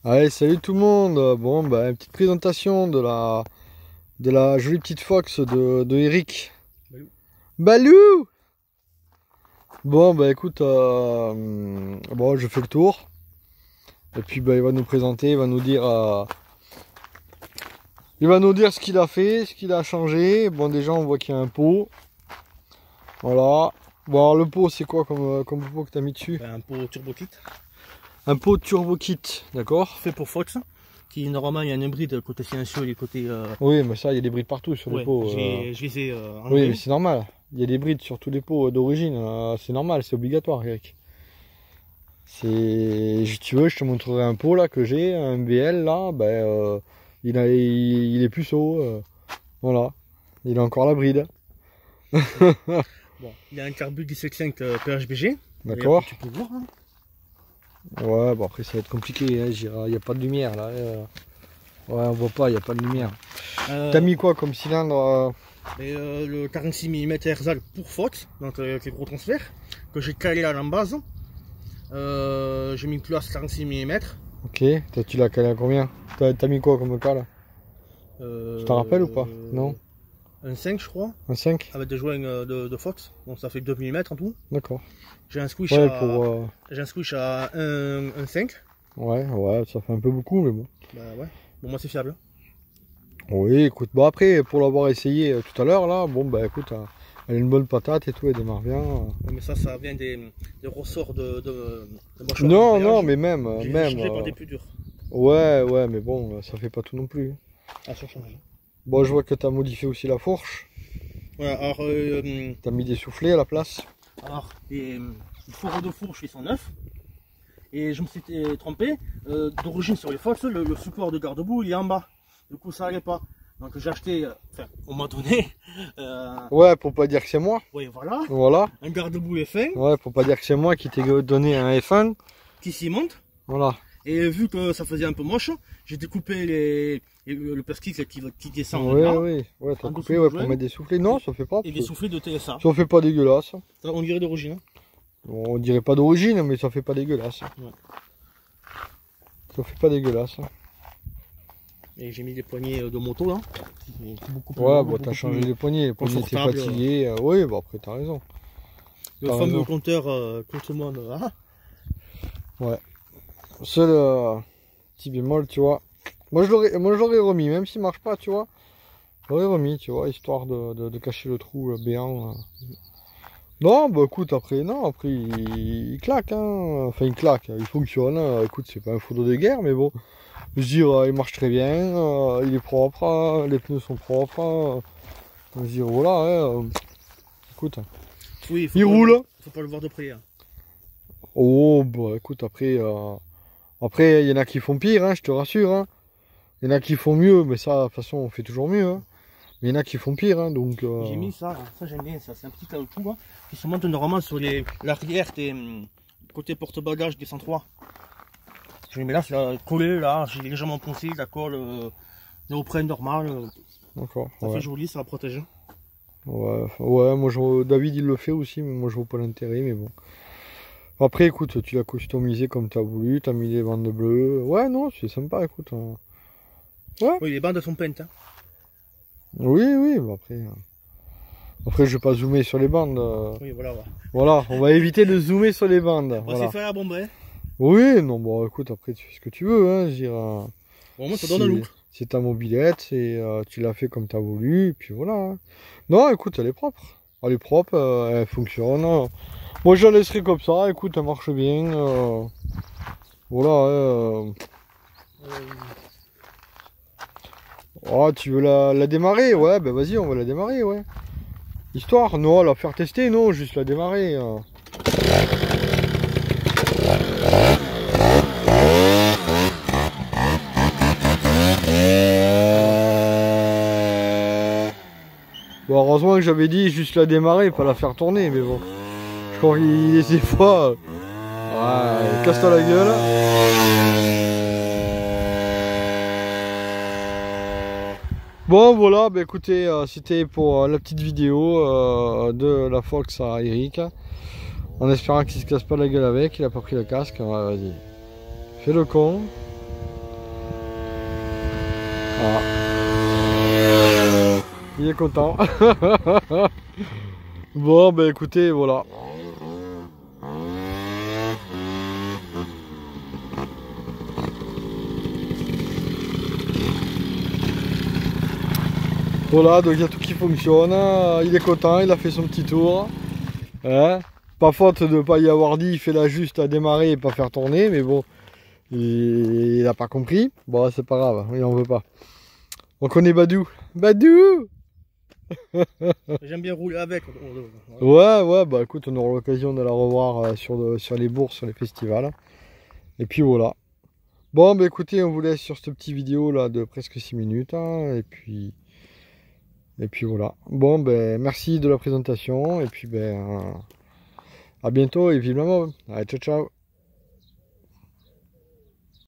Allez, salut tout le monde. Bon, bah, une petite présentation de la jolie petite Fox de Eric. Balou. Balou! Bon, bah écoute, bon, je fais le tour. Et puis, bah, il va nous présenter, il va nous dire ce qu'il a fait, ce qu'il a changé. Bon, déjà, on voit qu'il y a un pot. Voilà. Bon, alors, le pot, c'est quoi comme pot que tu as mis dessus? Un pot Turbo Kit. Un pot Turbo Kit, d'accord? Fait pour Fox. Qui normalement il y a un hybride côté silencieux et côté. Oui, mais ça, il y a des brides partout sur les pots. Je les ai Oui, enlevés. mais c'est normal. Il y a des brides sur tous les pots d'origine. C'est normal, c'est obligatoire, Eric. Si tu veux, je te montrerai un pot là que j'ai, un BL là. Ben, il est puceau. Voilà. Il a encore la bride. Bon, il y a un carbu 17.5 PHBG. D'accord. Tu peux voir. Hein. Ouais, bon après ça va être compliqué. Hein, il n'y a pas de lumière là. Ouais, on voit pas, il n'y a pas de lumière. T'as mis quoi comme cylindre le 46 mm Erzal pour Fox, donc avec les gros transferts, que j'ai calé à la base. J'ai mis une culasse 46 mm. Ok, tu l'as calé à combien? T'as mis quoi comme cale? Tu t'en rappelles ou pas? Non? Un 5 je crois. Un 5? Avec des joints de Fox, donc ça fait 2 mm en tout. D'accord. J'ai un squish ouais, j'ai un squish à 1,5. Ouais, ça fait un peu beaucoup, mais bon. Bah ouais, bon moi c'est fiable. Oui, écoute, bon après, pour l'avoir essayé tout à l'heure, là, bon bah écoute, elle a une bonne patate et tout, elle démarre bien. Ouais, mais ça vient des ressorts de mâchoire. Non, mais même. J'ai changé par des plus durs. Ouais, mais bon, ça fait pas tout non plus. Ah, ça change. Bon, je vois que tu as modifié aussi la fourche. Ouais, alors. T'as mis des soufflets à la place. Alors, les fourreaux de fourche, ils sont neufs. Et je me suis trompé. D'origine sur les Fox, le support de garde-boue, il est en bas. Du coup, ça allait pas. Donc, j'ai acheté, enfin, on m'a donné. Ouais, pour pas dire que c'est moi. Oui, voilà. Voilà. Un garde-boue F1. Ouais, pour pas dire que c'est moi qui t'ai donné un F1. Qui s'y monte. Voilà. Et vu que ça faisait un peu moche, j'ai découpé le plastique qui descend. Ouais, t'as coupé pour mettre des soufflets. Non, ça fait pas. Et des soufflets de TSA. Ça fait pas dégueulasse. Ça, on dirait d'origine. Hein. Bon, on dirait pas d'origine, mais ça fait pas dégueulasse. Ouais. Ça fait pas dégueulasse. Et j'ai mis des poignées de moto là. Beaucoup plus ouais, bon, t'as changé les poignées étaient fatiguées. Oui, bon après t'as raison. Le fameux compteur contre moi là. Ouais. Seul petit bémol, tu vois. Moi je l'aurais remis, même s'il marche pas, tu vois. Je l'aurais remis, tu vois, histoire de cacher le trou béant. Non, bah écoute, après, il claque, hein. Enfin, il claque, il fonctionne. Écoute, c'est pas un foudre de guerre, mais bon. Je veux dire, il marche très bien, il est propre, les pneus sont propres. Je veux dire, voilà, écoute. Oui, il roule. Faut pas le voir de près. Hein. Oh, bah écoute, après, il y en a qui font pire, hein, je te rassure. Hein. Il y en a qui font mieux, mais ça, de toute façon, on fait toujours mieux. Hein. Mais il y en a qui font pire, hein, donc... J'ai mis ça j'aime bien, ça. C'est un petit caoutchouc hein, qui se monte normalement sur l'arrière des côté porte-bagages des 103. Je mets là, c'est collé, là, j'ai légèrement poncé, la colle néoprène normal. D'accord. Ça fait joli, ça protège. Ouais, moi, David, il le fait aussi, mais moi, je vois pas l'intérêt, mais bon. Après, écoute, tu l'as customisé comme tu as voulu, tu as mis des bandes bleues. Ouais, non, c'est sympa, écoute. Hein. Ouais. Oui, les bandes sont peintes. Hein. Oui, bah après, je vais pas zoomer sur les bandes. Oui, voilà. Voilà, on va éviter de zoomer sur les bandes. On va s'y faire à bomber. Oui, non, bon, écoute, après, tu fais ce que tu veux, hein, je dire. Bon, moi, ça donne un look. C'est ta mobilette, tu l'as fait comme tu as voulu, et puis voilà. Hein. Non, écoute, elle est propre. Elle est propre, elle fonctionne. Moi, je la laisserai comme ça, écoute, elle marche bien. Voilà. Oh, tu veux la démarrer? Ouais, ben vas-y, on va la démarrer, ouais. Histoire, non, la faire tester, non, juste la démarrer. Bon, heureusement que j'avais dit juste la démarrer, pas la faire tourner, mais bon. Je crois qu'il est des fois... Ouais, casse-toi la gueule. Bon voilà, bah écoutez, c'était pour la petite vidéo de la Fox à Eric. En espérant qu'il se casse pas la gueule avec, il a pas pris le casque. Ouais, vas-y. Fais le con. Voilà. Il est content. Bon, ben écoutez, voilà. Voilà, donc il y a tout qui fonctionne. Il est content, il a fait son petit tour. Hein, pas faute de ne pas y avoir dit, il fait là juste à démarrer et pas faire tourner, mais bon, il a pas compris. Bon, c'est pas grave, il en veut pas. On connaît Badou. Badou! J'aime bien rouler avec. Ouais, bah écoute, on aura l'occasion de la revoir sur les bourses, sur les festivals. Et puis voilà. Bon, bah écoutez, on vous laisse sur cette petite vidéo là de presque 6 minutes. Hein, et puis voilà. Bon, ben merci de la présentation. Et puis, ben à bientôt et vive la mode. Allez, ciao, ciao.